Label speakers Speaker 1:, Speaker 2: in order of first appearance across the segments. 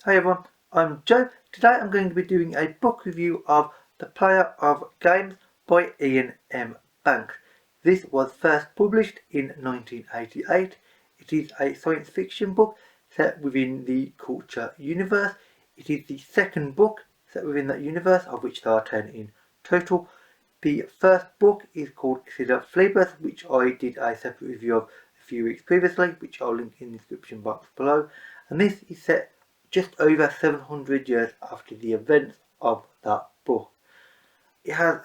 Speaker 1: Hi everyone, I'm Joe. Today I'm going to be doing a book review of The Player of Games by Iain M. Banks. This was first published in 1988. It is a science fiction book set within the Culture universe. It is the second book set within that universe, of which there are 10 in total. The first book is called FinalBlowJoe, which I did a separate review of a few weeks previously, which I'll link in the description box below. And this is set just over 700 years after the events of that book. It has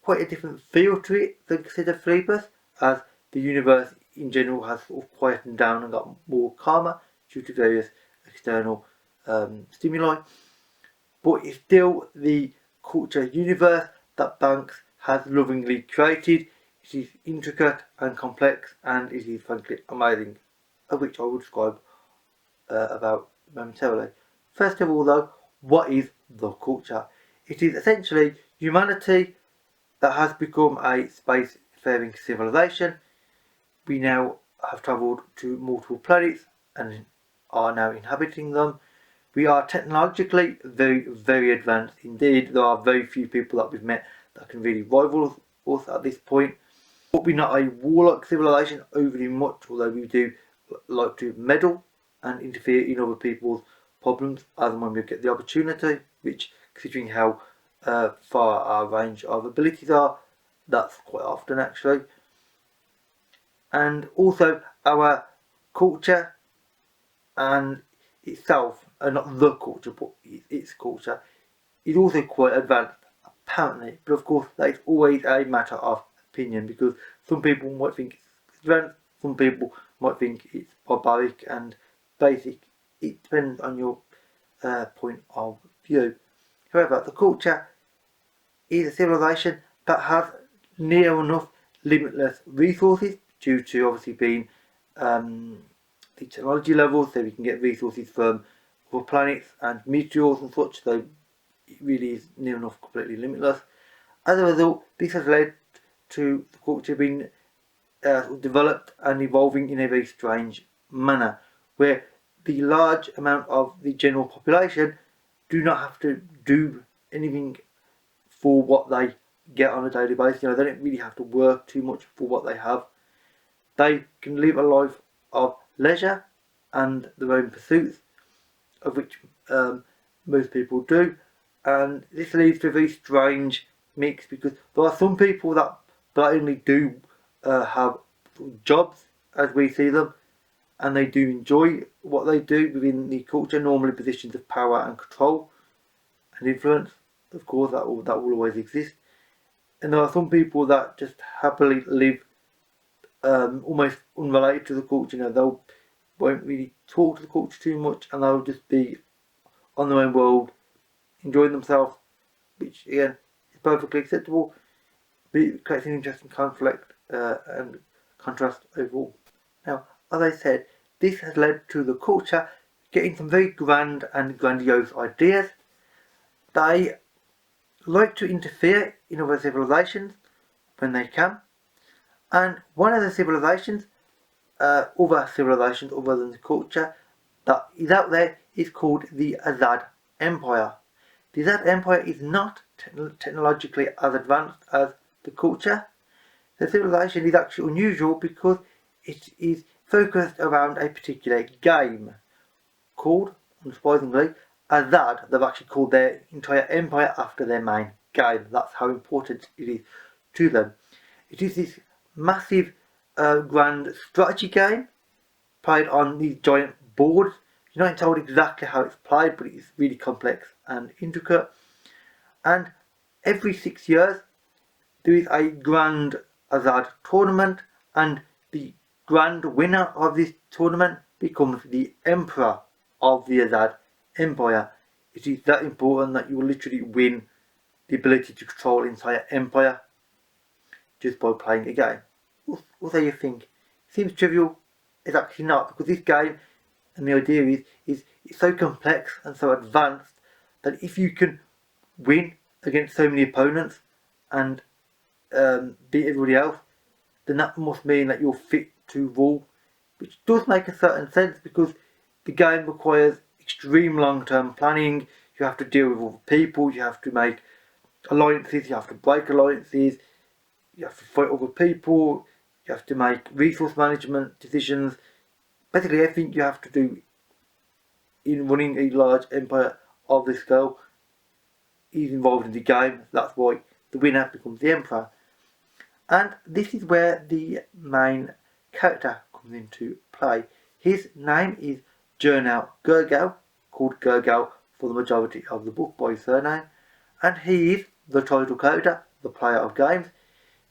Speaker 1: quite a different feel to it than FinalBlowJoe, as the universe in general has sort of quietened down and got more calmer due to various external stimuli. But it's still the Culture universe that Banks has lovingly created. It is intricate and complex, and it is frankly amazing, of which I will describe about momentarily. First of all though, what is the Culture? It is essentially humanity that has become a space-faring civilization. We now have travelled to multiple planets and are now inhabiting them. We are technologically very, very advanced indeed. There are very few people that we've met that can really rival us at this point. But we're not a warlike civilization overly much, although we do like to meddle and interfere in other people's problems as and when we get the opportunity, which, considering how far our range of abilities are, that's quite often actually. And also our culture and itself, not the culture, but its culture, is also quite advanced, apparently. But of course, that is always a matter of opinion, because some people might think it's advanced, some people might think it's barbaric and basic. It depends on your point of view. However, the culture is a civilization that has near enough limitless resources due to obviously being the technology levels, so we can get resources from other planets and meteors and such, so it really is near enough completely limitless. As a result, this has led to the culture being developed and evolving in a very strange manner, where the large amount of the general population do not have to do anything for what they get on a daily basis. They don't really have to work too much for what they have. They can live a life of leisure and their own pursuits, of which most people do, and this leads to a very strange mix, because there are some people that blatantly do have jobs as we see them, and they do enjoy what they do within the culture, normally positions of power and control and influence. Of course, that will always exist. And there are some people that just happily live almost unrelated to the culture. They won't really talk to the culture too much, and they'll just be on their own world, enjoying themselves, which again is perfectly acceptable, but it creates an interesting conflict and contrast overall. Now, as I said, this has led to the culture getting some very grand and grandiose ideas. They like to interfere in other civilizations when they can, and one of the civilizations, other civilizations other than the culture that is out there, is called the Azad Empire. The Azad Empire is not technologically as advanced as the culture. The civilization is actually unusual because it is focused around a particular game called, unsurprisingly, Azad. They've actually called their entire empire after their main game. That's how important it is to them. It is this massive, grand strategy game played on these giant boards. You're not told exactly how it's played, but it's really complex and intricate. And every 6 years, there is a grand Azad tournament, and the grand winner of this tournament becomes the emperor of the Azad Empire. It is that important that you will literally win the ability to control the entire empire just by playing a game. What do you think? Seems trivial. It's actually not, because this game, and the idea is it's so complex and so advanced that if you can win against so many opponents and beat everybody else, then that must mean that you're fit to rule, which does make a certain sense, because the game requires extreme long-term planning. You have to deal with other people, you have to make alliances, you have to break alliances, you have to fight other people, you have to make resource management decisions. Basically everything you have to do in running a large empire of this scale is involved in the game. That's why the winner becomes the emperor. And this is where the main character comes into play. His name is Journal Gurgel, called Gurgel for the majority of the book by his surname, and he is the title character, the player of games.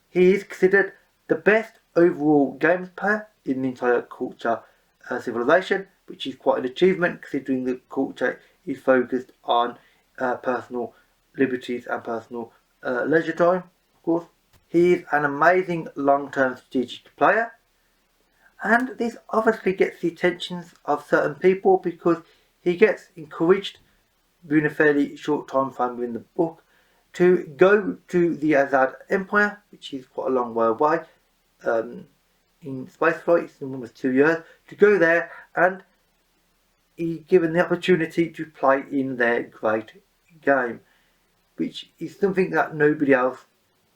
Speaker 1: He is considered the best overall games player in the entire culture civilization, which is quite an achievement considering the culture is focused on personal liberties and personal leisure time, of course. He is an amazing long-term strategic player, and this obviously gets the attentions of certain people because he gets encouraged within a fairly short time frame within the book to go to the Azad Empire, which is quite a long way away in spaceflight. It's almost 2 years to go there, and he's given the opportunity to play in their great game, which is something that nobody else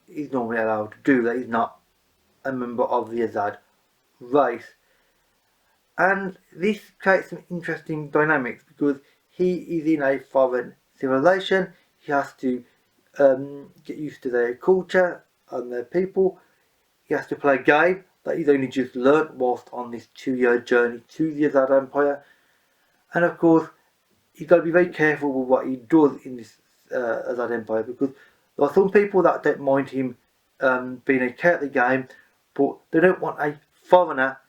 Speaker 1: is normally allowed to do. That is not a member of the Azad race. And this creates some interesting dynamics because he is in a foreign civilization. He has to get used to their culture and their people. He has to play a game that he's only just learnt whilst on this 2-year journey to the Azad Empire. And of course, he's got to be very careful with what he does in this Azad Empire, because there are some people that don't mind him being a cat at the game, but they don't want a foreigner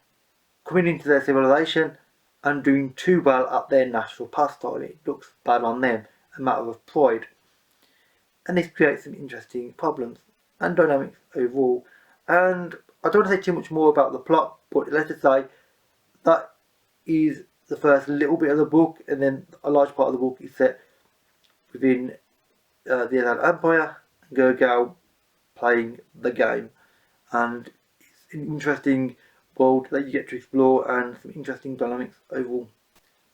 Speaker 1: coming into their civilization and doing too well at their national pastime. It looks bad on them, a matter of pride. And this creates some interesting problems and dynamics overall. And I don't want to say too much more about the plot, but let's just say that is the first little bit of the book, and then a large part of the book is set within the Azad Empire and Gurgel playing the game. And it's an interesting world that you get to explore and some interesting dynamics overall.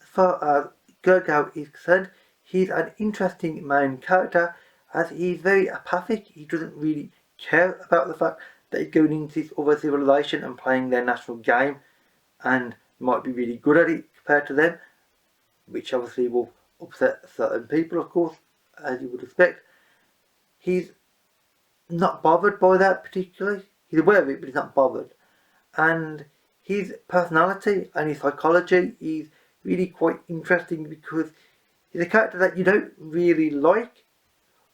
Speaker 1: As far as Gurgel is concerned, he's an interesting main character as he's very apathic. He doesn't really care about the fact that he's going into this other civilization and playing their national game and might be really good at it compared to them, which obviously will upset certain people, of course, as you would expect. He's not bothered by that particularly. He's aware of it, but he's not bothered. And his personality and his psychology is really quite interesting because he's a character that you don't really like,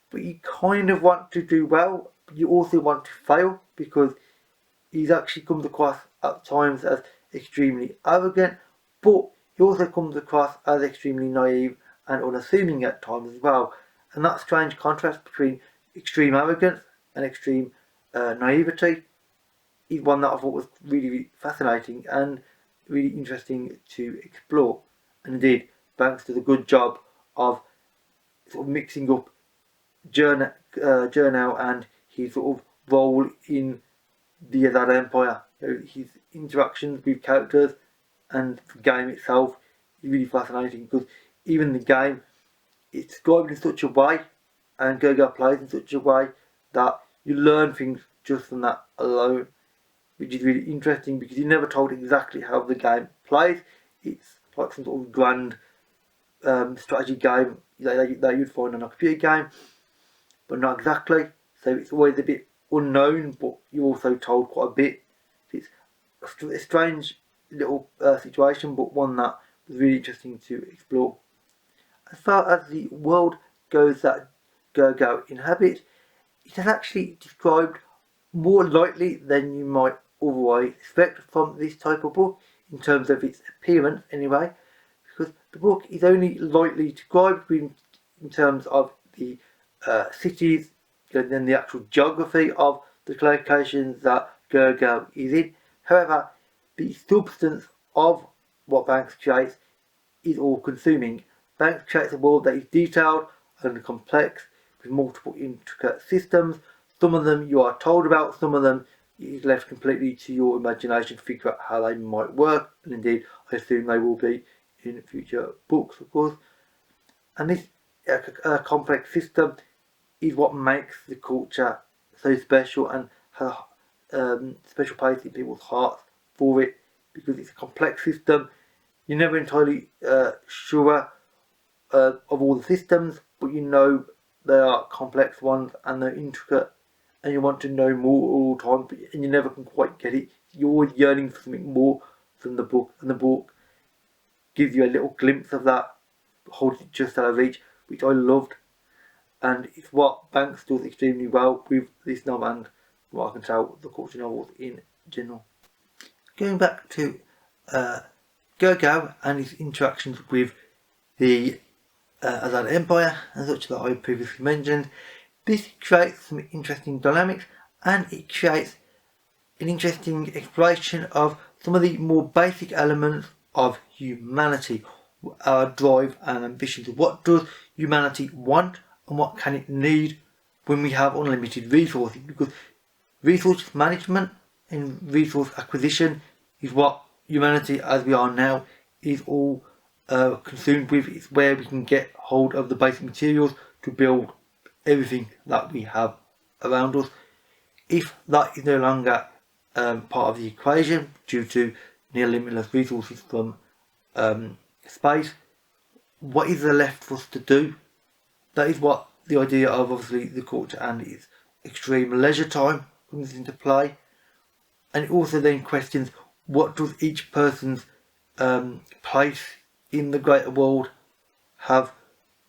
Speaker 1: but you kind of want to do well, but you also want to fail because he's actually comes across at times as extremely arrogant, but he also comes across as extremely naive and unassuming at times as well. And that strange contrast between extreme arrogance and extreme naivety is one that I thought was really, really fascinating and really interesting to explore. And indeed, Banks does a good job of sort of mixing up Journal and his sort of role in the Azad Empire. His interactions with characters and the game itself is really fascinating because even the game, it's described in such a way and Gurgel plays in such a way that you learn things just from that alone, which is really interesting because you're never told exactly how the game plays. It's like some sort of grand strategy game that you'd find on a computer game, but not exactly. So it's always a bit unknown, but you're also told quite a bit. It's a strange little situation, but one that was really interesting to explore. As far as the world goes that Gurgel inhabits, it is actually described more lightly than you might otherwise expect from this type of book, in terms of its appearance anyway, because the book is only lightly described in terms of the cities and then the actual geography of the locations that Gurgel is in. However, the substance of what Banks creates is all consuming. Banks creates a world that is detailed and complex with multiple intricate systems. Some of them you are told about, some of them is left completely to your imagination to figure out how they might work, and indeed I assume they will be in future books, of course. And this complex system is what makes the culture so special and has special place in people's hearts for it, because it's a complex system. You're never entirely sure of all the systems, but you know they are complex ones and they're intricate, and you want to know more all the time, and you never can quite get it. You're always yearning for something more from the book, and the book gives you a little glimpse of that, holds it just out of reach, which I loved. And it's what Banks does extremely well with this novel and, what I can tell, the culture novels in general. Going back to Go and his interactions with the Azad Empire and such that I previously mentioned, this creates some interesting dynamics, and it creates an interesting exploration of some of the more basic elements of humanity, our drive and ambitions. What does humanity want and what can it need when we have unlimited resources? Because resource management and resource acquisition is what humanity as we are now is all consumed with. It's where we can get hold of the basic materials to build everything that we have around us. If that is no longer part of the equation due to near limitless resources from space, what is there left for us to do? That is what the idea of obviously the culture and its extreme leisure time comes into play. And it also then questions, what does each person's place in the greater world have?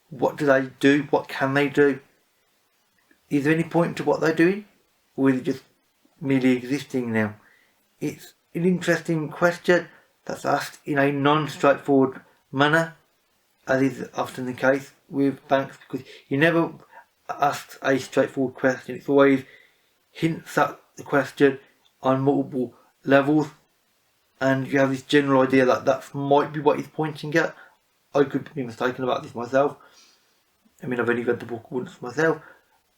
Speaker 1: What do they do? What can they do? Is there any point to what they're doing? Or is it just merely existing now? It's an interesting question that's asked in a non-straightforward manner, as is often the case with Banks, because he never asks a straightforward question. It's always hints at the question on multiple levels, and you have this general idea that that might be what he's pointing at. I could be mistaken about this myself. I mean, I've only read the book once myself,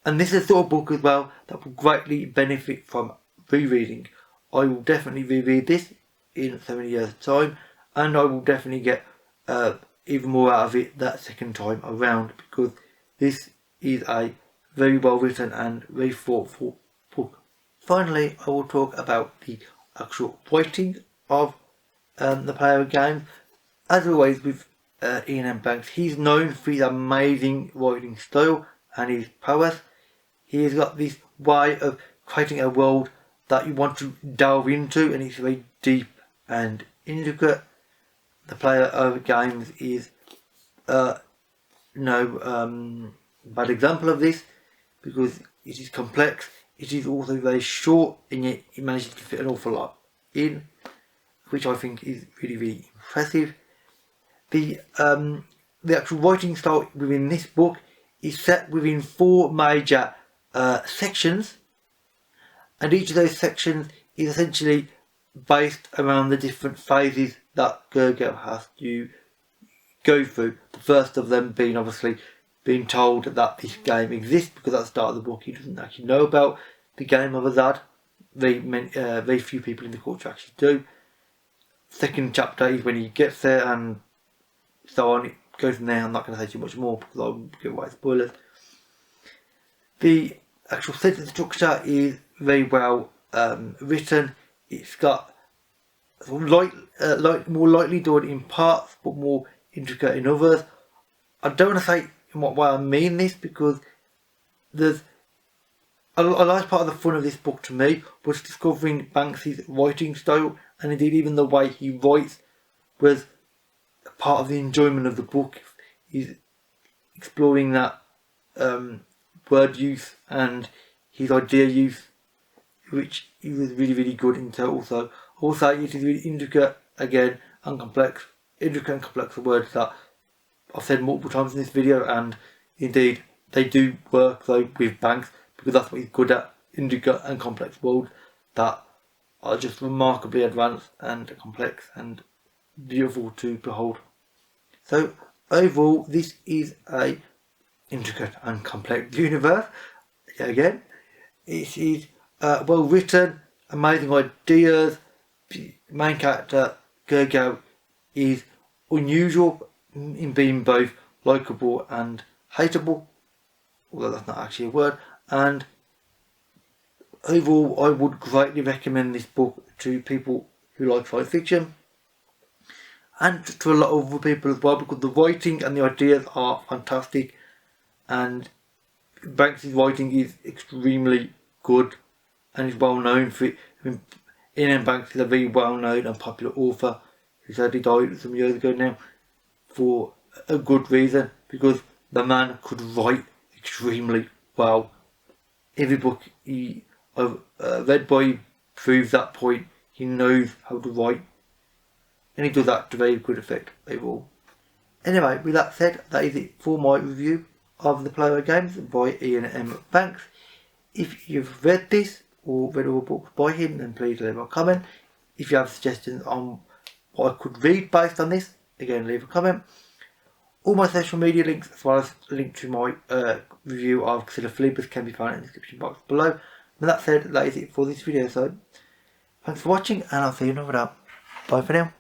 Speaker 1: and this is the sort of book as well that will greatly benefit from rereading. I will definitely reread this in so many years' time, and I will definitely get even more out of it that second time around, because this is a very well written and very thoughtful book. Finally, I will talk about the actual writing of the player of games. As always with Iain M. Banks, he's known for his amazing writing style and his prowess. He has got this way of creating a world that you want to delve into, and it's very deep and intricate. The player of games is no bad example of this, because it is complex. It is also very short, and yet it manages to fit an awful lot in, which I think is really, really impressive. The actual writing style within this book is set within 4 major sections, and each of those sections is essentially based around the different phases that Gergo has to go through. The first of them being obviously being told that this game exists, because at the start of the book he doesn't actually know about the game of Azad. Very few people in the culture actually do. Second chapter is when he gets there, and so on. It goes from there. I'm not going to say too much more because I'll give away spoilers. The actual sentence structure is very well written. It's got more lightly done in parts, but more intricate in others. I don't want to say in what way I mean this, because there's a large part of the fun of this book to me was discovering Banks's writing style, and indeed even the way he writes was part of the enjoyment of the book. He's exploring that word use and his idea use, which he was really, really good into. Also it is really intricate again and complex. Intricate and complex are words that I've said multiple times in this video, and indeed they do work though with Banks, because that's what he's good at. Intricate and complex worlds that are just remarkably advanced and complex and beautiful to behold. So overall, this is a intricate and complex universe. Again, it is well written, amazing ideas. The main character Gergo is unusual in being both likeable and hateable, although that's not actually a word. And overall, I would greatly recommend this book to people who like science fiction, and to a lot of other people as well, because the writing and the ideas are fantastic, and Banks' writing is extremely good and is well known for it. I mean, Iain Banks is a very well known and popular author who sadly died some years ago now, for a good reason, because the man could write extremely well. Every book I've read by him proves that point. He knows how to write, and he does that to very good effect overall. Anyway, with that said, that is it for my review of The Player Games by Iain M. Banks. If you've read this or read all books by him, then please leave a comment. If you have suggestions on what I could read based on this, again leave a comment. All my social media links, as well as a link to my review of Xilla Philippus, can be found in the description box below. With that said, that is it for this video, so thanks for watching, and I'll see you in another video. Bye for now.